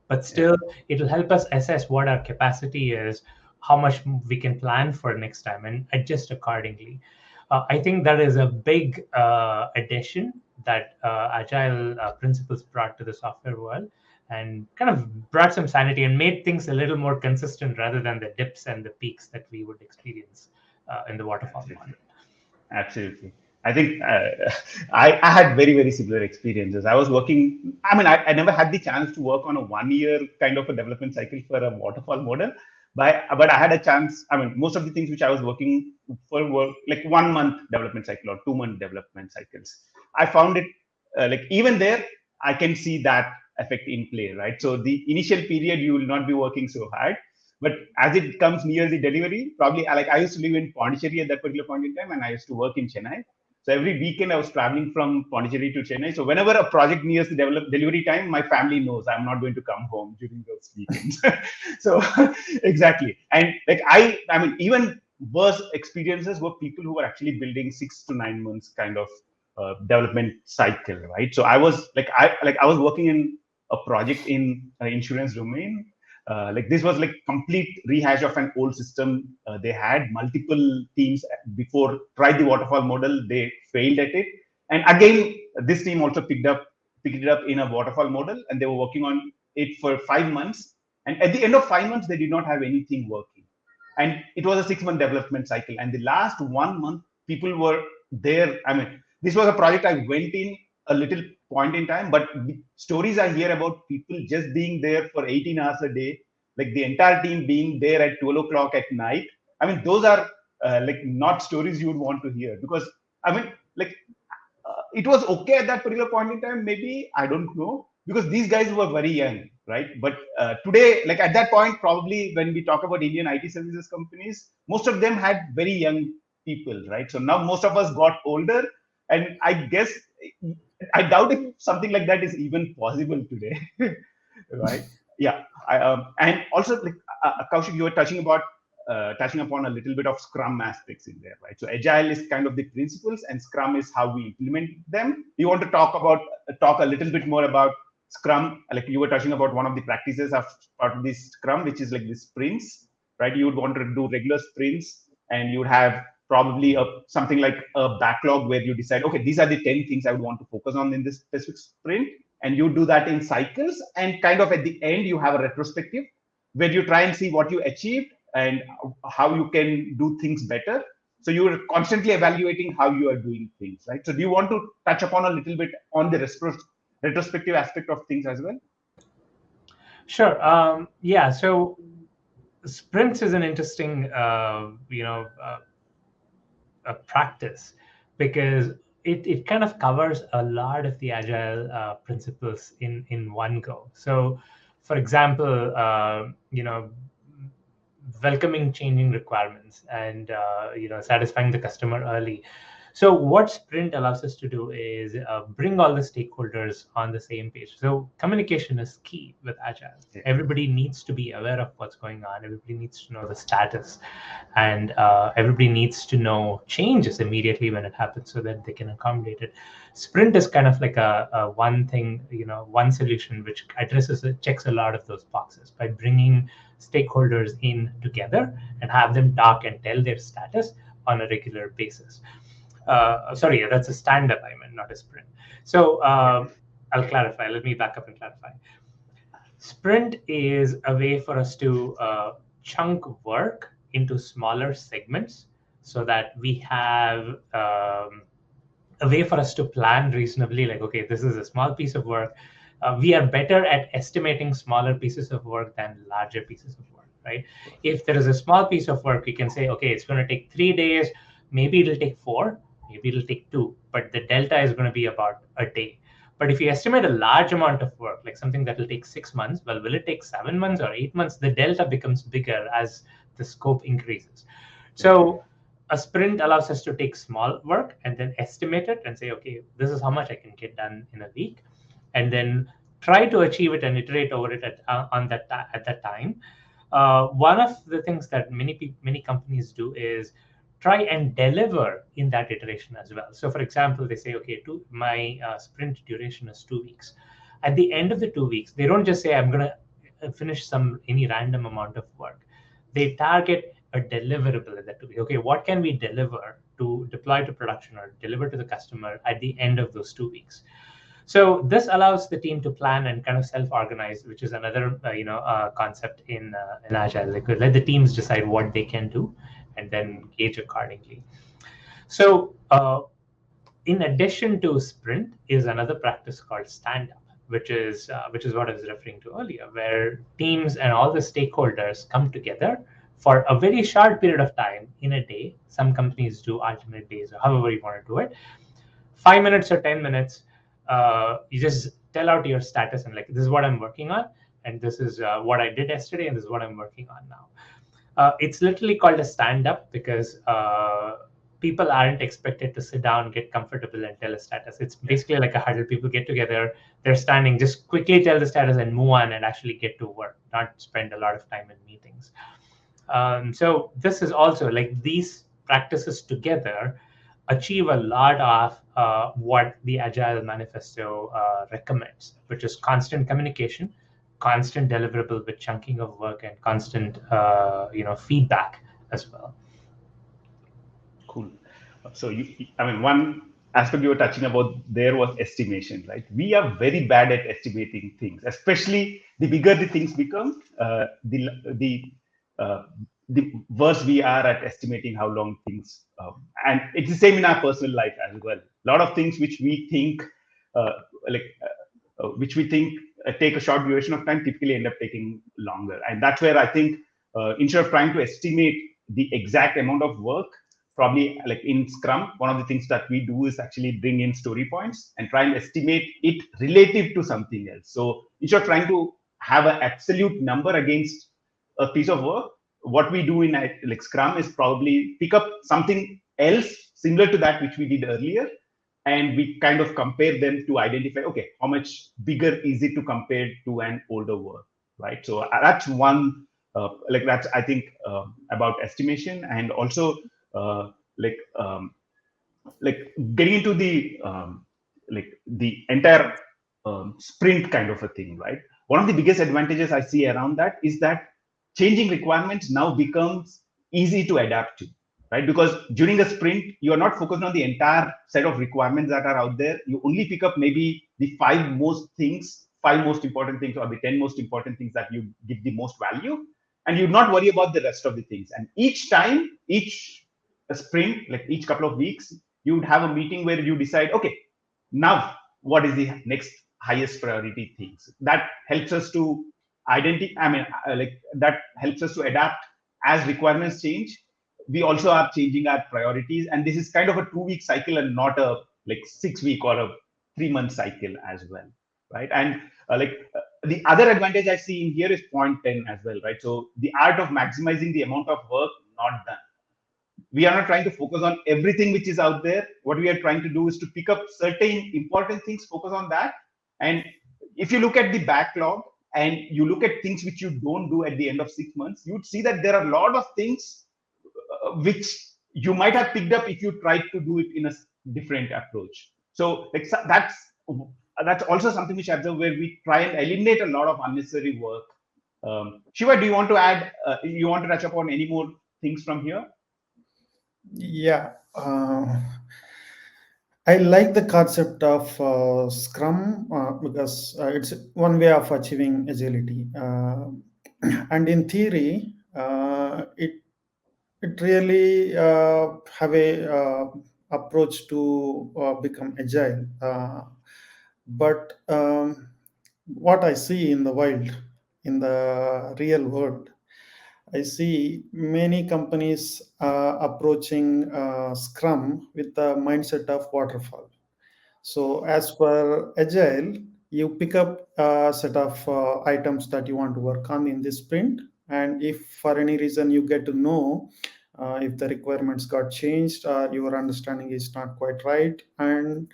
but still it'll help us assess what our capacity is, how much we can plan for next time, and adjust accordingly. I think that is a big addition that Agile Principles brought to the software world, and kind of brought some sanity and made things a little more consistent rather than the dips and the peaks that we would experience in the waterfall model. Absolutely. I think I had very, very similar experiences. I was working, I never had the chance to work on a 1 year kind of a development cycle for a waterfall model, but I had a chance. Most of the things which I was working for were like 1 month development cycle or 2 month development cycles. I found it like even there, I can see that effect in play, right? So the initial period, you will not be working so hard. But as it comes near the delivery, probably like I used to live in Pondicherry at that particular point in time, and I used to work in Chennai. So every weekend I was traveling from Pondicherry to Chennai. So whenever a project nears the delivery time, my family knows I'm not going to come home during those weekends. So exactly. And like even worse experiences were people who were actually building 6 to 9 months kind of development cycle, right? So I was I was working in a project in insurance domain. This was like complete rehash of an old system. They had multiple teams before tried the waterfall model. They failed at it, and again this team also picked it up in a waterfall model, and they were working on it for 5 months. And at the end of 5 months, they did not have anything working, and it was a 6-month development cycle. And the last 1 month, people were there. This was a project I went in a little point in time, but the stories I hear about people just being there for 18 hours a day, like the entire team being there at 12 o'clock at night. Those are not stories you would want to hear, because it was okay at that particular point in time, maybe, I don't know, because these guys were very young, right? But today, like at that point, probably when we talk about Indian IT services companies, most of them had very young people, right? So now most of us got older, and I guess I doubt if something like that is even possible today, right? Yeah. And also, like Koushik, you were touching upon a little bit of Scrum aspects in there, right? So Agile is kind of the principles, and Scrum is how we implement them. You want to talk a little bit more about Scrum? Like you were touching about one of the practices of part of this Scrum, which is like the sprints, right? You would want to do regular sprints, and you would have probably something like a backlog where you decide, okay, these are the 10 things I would want to focus on in this specific sprint. And you do that in cycles, and kind of at the end, you have a retrospective where you try and see what you achieved and how you can do things better. So you're constantly evaluating how you are doing things, right? So do you want to touch upon a little bit on the retrospective aspect of things as well? Sure. Yeah. So sprints is an interesting, a practice, because it kind of covers a lot of the Agile principles in one go. So, for example, welcoming changing requirements and satisfying the customer early. So what Sprint allows us to do is bring all the stakeholders on the same page. So communication is key with Agile. Yeah. Everybody needs to be aware of what's going on. Everybody needs to know the status, and everybody needs to know changes immediately when it happens so that they can accommodate it. Sprint is kind of like a one thing, one solution which checks a lot of those boxes by bringing stakeholders in together and have them talk and tell their status on a regular basis. Sorry, that's a stand-up, I meant, not a sprint. So I'll clarify. Let me back up and clarify. Sprint is a way for us to chunk work into smaller segments so that we have a way for us to plan reasonably, like, okay, this is a small piece of work. We are better at estimating smaller pieces of work than larger pieces of work, right? If there is a small piece of work, we can say, okay, it's going to take 3 days. Maybe it'll take 4. Maybe it'll take 2, but the delta is going to be about a day. But if you estimate a large amount of work, like something that will take 6 months, well, will it take 7 months or 8 months? The delta becomes bigger as the scope increases. So a sprint allows us to take small work and then estimate it and say, okay, this is how much I can get done in a week, and then try to achieve it and iterate over it at that time. One of the things that many companies do is try and deliver in that iteration as well. So, for example, they say, okay, my sprint duration is 2 weeks. At the end of the 2 weeks, they don't just say, I'm going to finish any random amount of work. They target a deliverable in that 2 weeks. Okay, what can we deliver to deploy to production or deliver to the customer at the end of those 2 weeks? So this allows the team to plan and kind of self-organize, which is another concept in Agile. They could let the teams decide what they can do and then gauge accordingly. So in addition to sprint is another practice called stand-up, which is what I was referring to earlier, where teams and all the stakeholders come together for a very short period of time in a day. Some companies do alternate days or however you want to do it. 5 minutes or 10 minutes, you just tell out your status and like, this is what I'm working on, and this is what I did yesterday, and this is what I'm working on now. It's literally called a stand-up because people aren't expected to sit down, get comfortable, and tell a status. It's basically like a huddle. People get together, they're standing, just quickly tell the status and move on and actually get to work, not spend a lot of time in meetings. So this is also like these practices together achieve a lot of what the Agile Manifesto recommends, which is constant communication, constant deliverable with chunking of work, and constant feedback as well. Cool. So one aspect you were touching about there was estimation, right? We are very bad at estimating things, especially the bigger the things become, the worse we are at estimating how long things. And it's the same in our personal life as well. A lot of things which we think, take a short duration of time typically end up taking longer. And that's where I think instead of trying to estimate the exact amount of work, probably like in Scrum, one of the things that we do is actually bring in story points and try and estimate it relative to something else. So instead of trying to have an absolute number against a piece of work, what we do in like Scrum is probably pick up something else similar to that which we did earlier, and we kind of compare them to identify, okay, how much bigger is it to compare to an older work, right? So that's one, that's I think about estimation, and also getting into the entire sprint kind of a thing, right? One of the biggest advantages I see around that is that changing requirements now becomes easy to adapt to, right? Because during a sprint, you are not focused on the entire set of requirements that are out there. You only pick up maybe the five most important things, or the 10 most important things that you give the most value, and you not worry about the rest of the things. And each sprint, like each couple of weeks, you would have a meeting where you decide, okay, now what is the next highest priority things that helps us to that helps us to adapt as requirements change. We also are changing our priorities, and this is kind of a 2-week cycle and not a 6-week or a 3-month cycle as well, right? And the other advantage I see in here is point 10 as well, right? So the art of maximizing the amount of work not done. We are not trying to focus on everything which is out there. What we are trying to do is to pick up certain important things, focus on that. And if you look at the backlog and you look at things which you don't do at the end of 6 months, you would see that there are a lot of things which you might have picked up if you tried to do it in a different approach. So that's also something which I observe, where we try and eliminate a lot of unnecessary work. Siva, do you want to add, you want to touch upon any more things from here? Yeah. I like the concept of Scrum because it's one way of achieving agility. And in theory, it really have a approach to become agile. But what I see in the wild, in the real world, I see many companies approaching Scrum with the mindset of Waterfall. So as per Agile, you pick up a set of items that you want to work on in this sprint. And if for any reason you get to know if the requirements got changed or your understanding is not quite right, and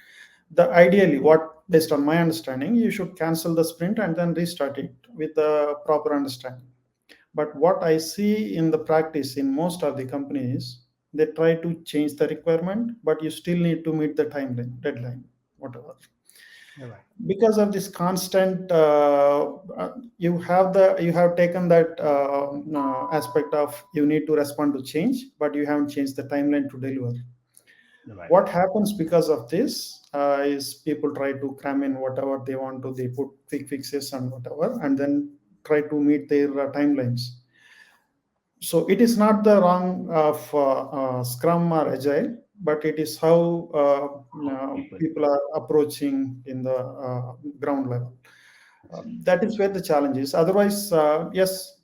the ideally, what based on my understanding, you should cancel the sprint and then restart it with the proper understanding. But what I see in the practice in most of the companies, they try to change the requirement, but you still need to meet the timeline, deadline, whatever. Right. Because of this constant, you have taken that aspect of you need to respond to change, but you haven't changed the timeline to deliver. Right. What happens because of this is people try to cram in whatever they want to. They put quick fixes and whatever, and then try to meet their timelines. So it is not the wrong of Scrum or Agile, but it is how people are approaching in the ground level. That is where the challenge is. Otherwise, yes,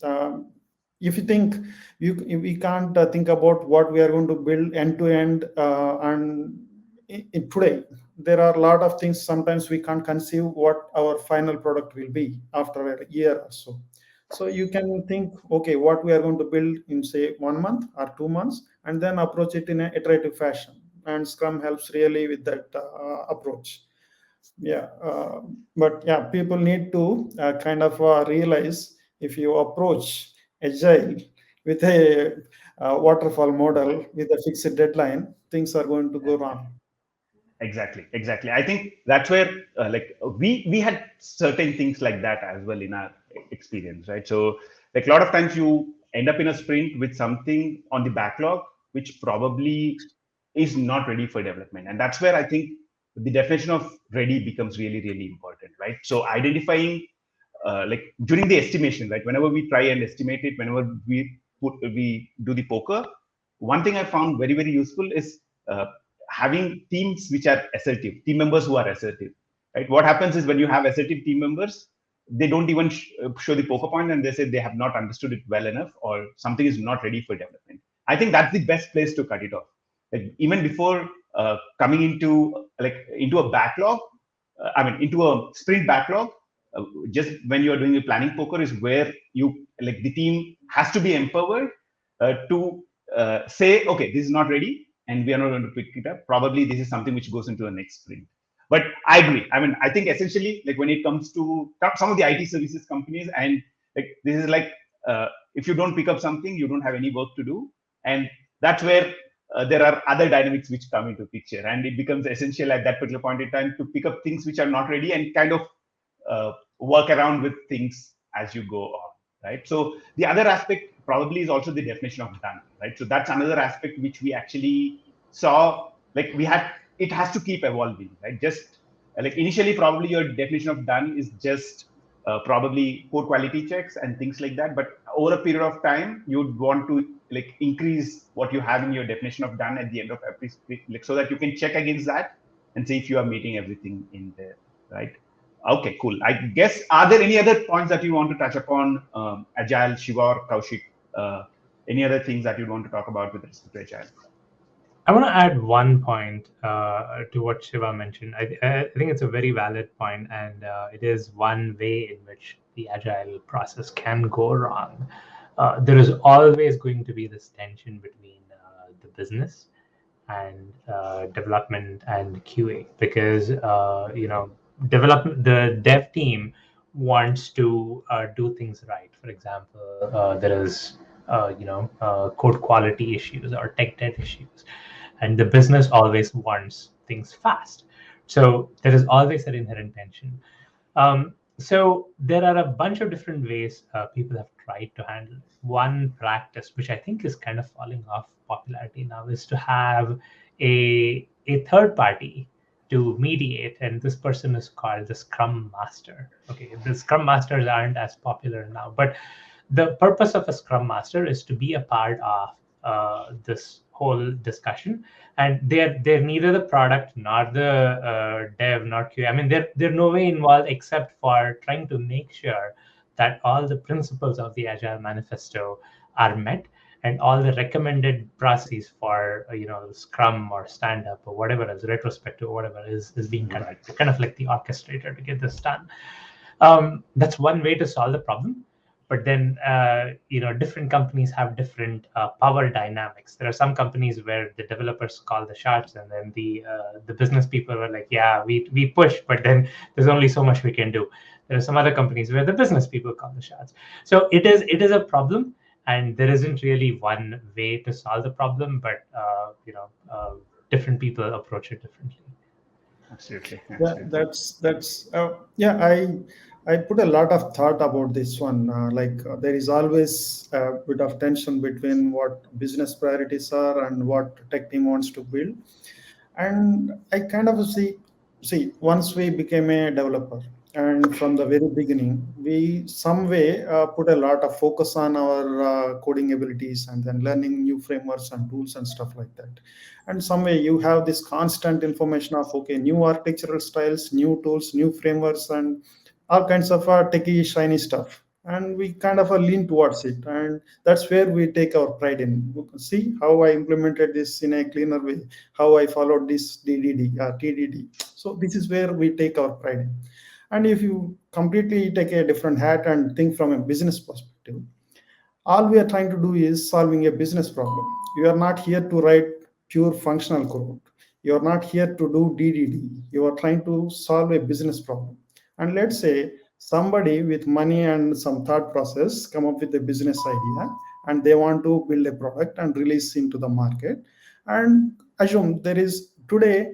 if you think we can't think about what we are going to build end to end, and today there are a lot of things. Sometimes we can't conceive what our final product will be after a year or so. So you can think, okay, what we are going to build in say 1 month or 2 months, and then approach it in an iterative fashion. And Scrum helps really with that approach. Yeah, but yeah, people need to kind of realize if you approach Agile with a waterfall model with a fixed deadline, things are going to go wrong. Exactly. I think that's where we had certain things like that as well in our experience, right? So like a lot of times you end up in a sprint with something on the backlog which probably is not ready for development, and that's where I think the definition of ready becomes really important, right? So identifying like during the estimation, right? Whenever we try and estimate it, whenever we do the poker, one thing I found very useful is having teams which are assertive, team members who are assertive, right? What happens is when you have assertive team members, they don't even show the poker point, and they say they have not understood it well enough, or something is not ready for development. I think that's the best place to cut it off. Like even before coming into a backlog, into a sprint backlog, just when you are doing a planning poker is where you like the team has to be empowered to say, okay, this is not ready and we are not going to pick it up. Probably this is something which goes into the next sprint. But I agree. I mean, I think essentially, like when it comes to some of the IT services companies, and like this is like if you don't pick up something, you don't have any work to do, and that's where there are other dynamics which come into picture, and it becomes essential at that particular point in time to pick up things which are not ready and kind of work around with things as you go on, right? So the other aspect probably is also the definition of done, right? So that's another aspect which we actually saw, like it has to keep evolving, right? Just like initially probably your definition of done is just probably code quality checks and things like that, but over a period of time you'd want to like increase what you have in your definition of done at the end of every sprint, like so that you can check against that and see if you are meeting everything in there, right? Okay, cool. I guess, are there any other points that you want to touch upon, Agile, Shiva or Koushik? Any other things that you want to talk about with respect to Agile? I want to add one point to what Shiva mentioned. I think it's a very valid point, and it is one way in which the Agile process can go wrong. There is always going to be this tension between the business and development and QA, because the dev team wants to do things right. For example, there is code quality issues or tech debt issues, and the business always wants things fast. So there is always an inherent tension. So there are a bunch of different ways people have tried to handle it. One practice, which I think is kind of falling off popularity now, is to have a third party to mediate, and this person is called the Scrum Master. Okay, the Scrum Masters aren't as popular now, but the purpose of a Scrum Master is to be a part of this whole discussion, and they're neither the product nor the dev nor QA. I mean, they're no way involved except for trying to make sure that all the principles of the Agile Manifesto are met, and all the recommended processes for Scrum or stand up or whatever is retrospective or whatever is being kind of like the orchestrator to get this done. That's one way to solve the problem. But then, different companies have different power dynamics. There are some companies where the developers call the shots, and then the business people are like, yeah, we push, but then there's only so much we can do. There are some other companies where the business people call the shots. So it is a problem, and there isn't really one way to solve the problem, but different people approach it differently. Absolutely. I put a lot of thought about this one. There is always a bit of tension between what business priorities are and what tech team wants to build. And I kind of see once we became a developer, and from the very beginning, we some way put a lot of focus on our coding abilities and then learning new frameworks and tools and stuff like that. And some way you have this constant information of, okay, new architectural styles, new tools, new frameworks, and all kinds of techie shiny stuff. And we kind of lean towards it, and that's where we take our pride in. See how I implemented this in a cleaner way, how I followed this DDD, TDD. So this is where we take our pride in. And if you completely take a different hat and think from a business perspective, all we are trying to do is solving a business problem. You are not here to write pure functional code. You are not here to do DDD. You are trying to solve a business problem. And let's say somebody with money and some thought process come up with a business idea, and they want to build a product and release into the market. And assume there is today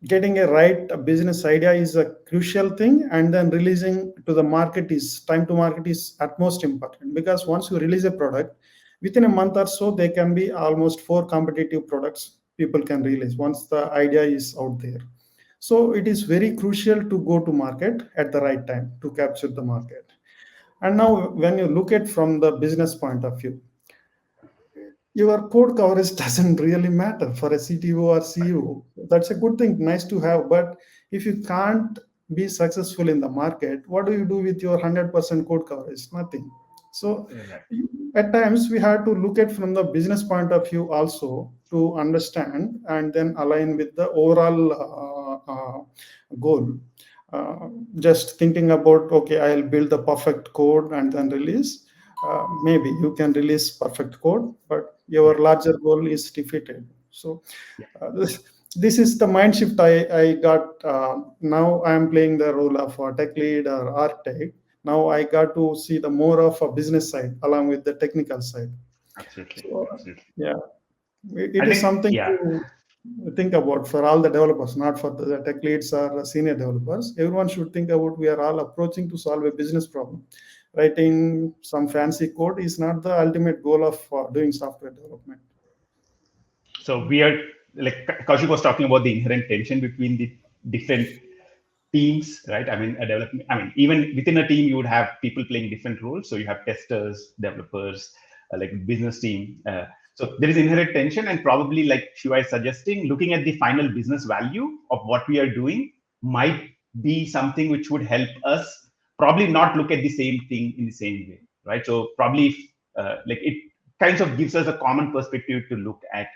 getting a right business idea is a crucial thing, and then releasing to the market is time to market is at most important, because once you release a product, within a month or so there can be almost 4 competitive products people can release once the idea is out there. So it is very crucial to go to market at the right time to capture the market. And now when you look at from the business point of view, your code coverage doesn't really matter for a CTO or CEO. That's a good thing, nice to have. But if you can't be successful in the market, what do you do with your 100% code coverage? Nothing. So at times we have to look at from the business point of view also to understand and then align with the overall goal. Just thinking about, okay, I'll build the perfect code and then release. Maybe you can release perfect code, but your larger goal is defeated. So this is the mind shift I got. Now I'm playing the role of a tech lead or architect. Now I got to see the more of a business side along with the technical side. Absolutely. So, yeah, it is something to think about for all the developers, not for the tech leads or senior developers. Everyone should think about we are all approaching to solve a business problem. Writing some fancy code is not the ultimate goal of doing software development. So we are, like Koushik was talking about, the inherent tension between the different teams, right? Even within a team, you would have people playing different roles. So you have testers, developers, like business team. So there is inherent tension, and probably, like Siva is suggesting, looking at the final business value of what we are doing might be something which would help us probably not look at the same thing in the same way, right? So probably it kind of gives us a common perspective to look at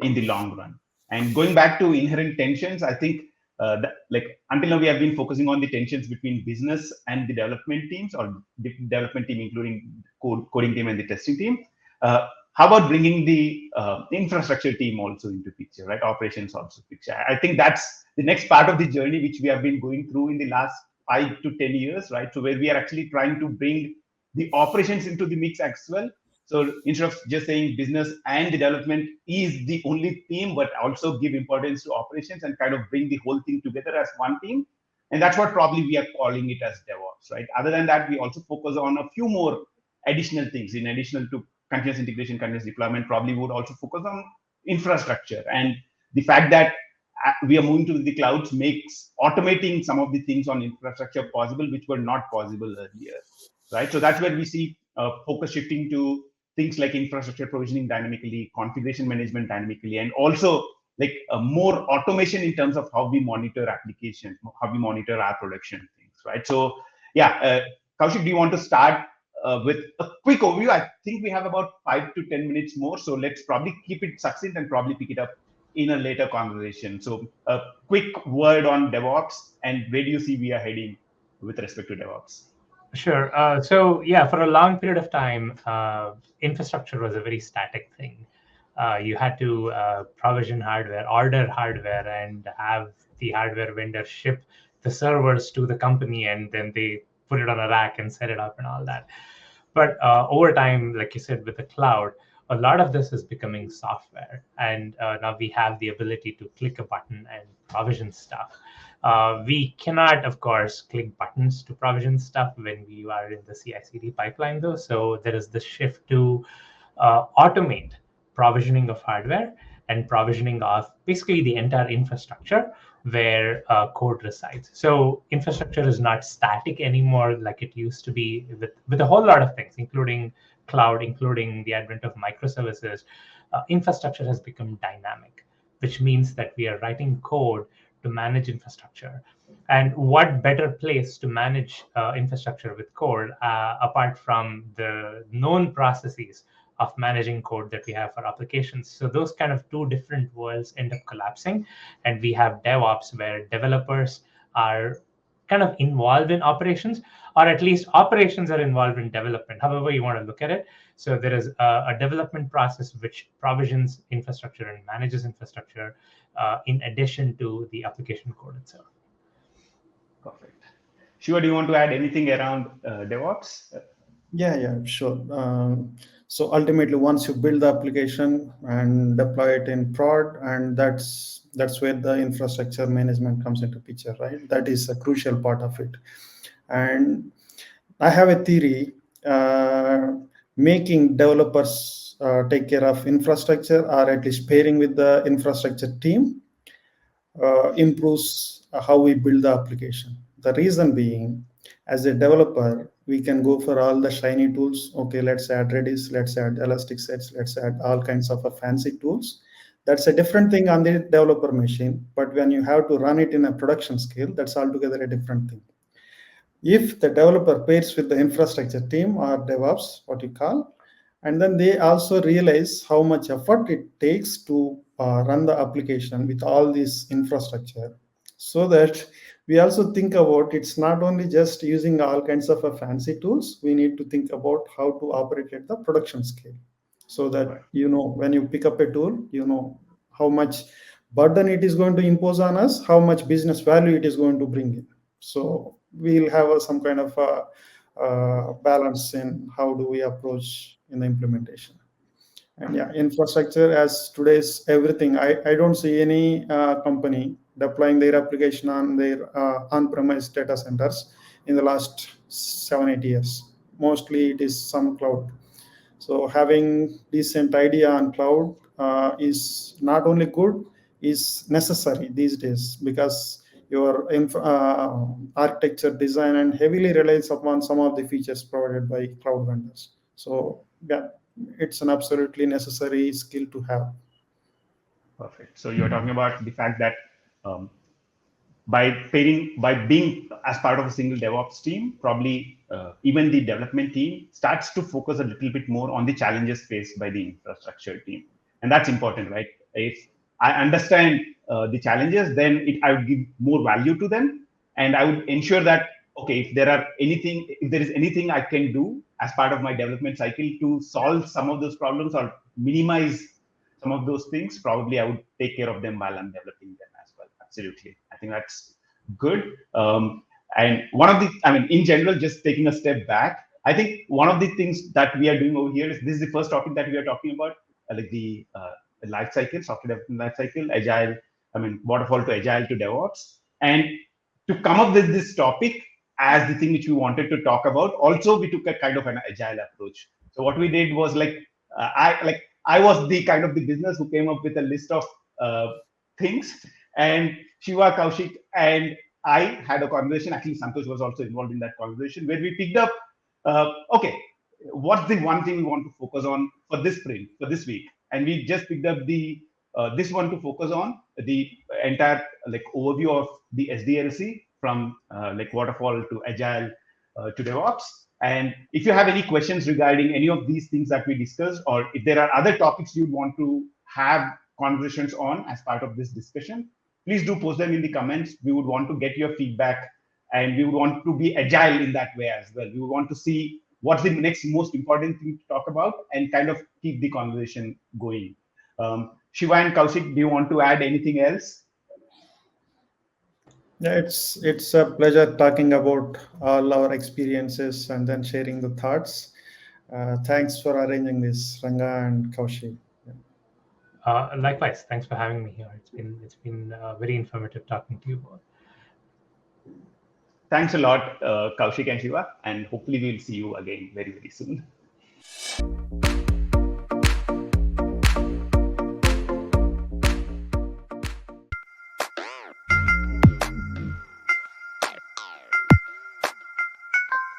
in the long run. And going back to inherent tensions, I think until now we have been focusing on the tensions between business and the development teams, or the development team including coding team and the testing team. How about bringing the infrastructure team also into picture, right? Operations also picture. I think that's the next part of the journey which we have been going through in the last 5 to 10 years, right? So where we are actually trying to bring the operations into the mix as well. So instead of just saying business and the development is the only team, but also give importance to operations and kind of bring the whole thing together as one team. And that's what probably we are calling it as DevOps, right? Other than that, we also focus on a few more additional things in addition to continuous integration, continuous deployment. Probably would also focus on infrastructure, and the fact that we are moving to the clouds makes automating some of the things on infrastructure possible, which were not possible earlier, right? So that's where we see focus shifting to things like infrastructure provisioning dynamically, configuration management dynamically, and also like more automation in terms of how we monitor applications, how we monitor our production things, right? So yeah, Koushik, do you want to start with a quick overview. I think we have about 5 to 10 minutes more, so let's probably keep it succinct and probably pick it up in a later conversation. So a quick word on DevOps, and where do you see we are heading with respect to DevOps? Sure. So yeah, for a long period of time, infrastructure was a very static thing. You had to provision hardware, order hardware, and have the hardware vendor ship the servers to the company, and then they put it on a rack and set it up and all that. But over time, like you said, with the cloud, a lot of this is becoming software. And now we have the ability to click a button and provision stuff. We cannot, of course, click buttons to provision stuff when we are in the CI/CD pipeline, though. So there is the shift to automate provisioning of hardware and provisioning of basically the entire infrastructure where code resides. So infrastructure is not static anymore like it used to be with a whole lot of things, including cloud, including the advent of microservices. Infrastructure has become dynamic, which means that we are writing code to manage infrastructure. And what better place to manage infrastructure with code, apart from the known processes of managing code that we have for applications. So those kind of two different worlds end up collapsing. And we have DevOps, where developers are kind of involved in operations, or at least operations are involved in development, however you want to look at it. So there is a development process which provisions infrastructure and manages infrastructure in addition to the application code itself. Perfect. Shiva, do you want to add anything around DevOps? Yeah, sure. So ultimately, once you build the application and deploy it in prod, and that's where the infrastructure management comes into picture, right? That is a crucial part of it. And I have a theory: making developers take care of infrastructure, or at least pairing with the infrastructure team, improves how we build the application. The reason being, as a developer, we can go for all the shiny tools. Okay, let's add Redis, let's add Elasticsearch, let's add all kinds of fancy tools. That's a different thing on the developer machine. But when you have to run it in a production scale, that's altogether a different thing. If the developer pairs with the infrastructure team, or DevOps, what you call, and then they also realize how much effort it takes to run the application with all this infrastructure, so that we also think about it's not only just using all kinds of fancy tools. We need to think about how to operate at the production scale, so that when you pick up a tool, how much burden it is going to impose on us, how much business value it is going to bring in. So we'll have some kind of balance in how do we approach in the implementation. And yeah, infrastructure as today's everything. I don't see any company deploying their application on their on-premise data centers in the last 7-8 years. Mostly it is some cloud. So having decent idea on cloud is not only good, is necessary these days, because your architecture design and heavily relies upon some of the features provided by cloud vendors. So yeah, it's an absolutely necessary skill to have. Perfect. So you're talking about the fact that by being as part of a single DevOps team, probably even the development team starts to focus a little bit more on the challenges faced by the infrastructure team. And that's important, right? If I understand the challenges, then I would give more value to them. And I would ensure that, okay, if there is anything I can do as part of my development cycle to solve some of those problems or minimize some of those things, probably I would take care of them while I'm developing them as well. Absolutely. I think that's good. And in general, just taking a step back, I think one of the things that we are doing over here is, this is the first topic that we are talking about, like the life cycle, software development life cycle, agile, waterfall to agile to DevOps. And to come up with this topic as the thing which we wanted to talk about, also we took a kind of an agile approach. So what we did was I was the kind of the business who came up with a list of things, and Shiva, Koushik, and I had a conversation. Actually, Santosh was also involved in that conversation, where we picked up, okay, what's the one thing we want to focus on for this sprint, for this week? And we just picked up this one to focus on the entire overview of the SDLC from waterfall to agile to DevOps. And if you have any questions regarding any of these things that we discussed, or if there are other topics you want to have conversations on as part of this discussion, please do post them in the comments. We would want to get your feedback, and we would want to be agile in that way as well. We would want to see what's the next most important thing to talk about and kind of keep the conversation going. Siva and Koushik, do you want to add anything else? Yeah, it's a pleasure talking about all our experiences and then sharing the thoughts. Thanks for arranging this, Ranga and Koushik. Likewise, thanks for having me here. It's been very informative talking to you both. Thanks a lot, Koushik and Siva, and hopefully we'll see you again very, very soon.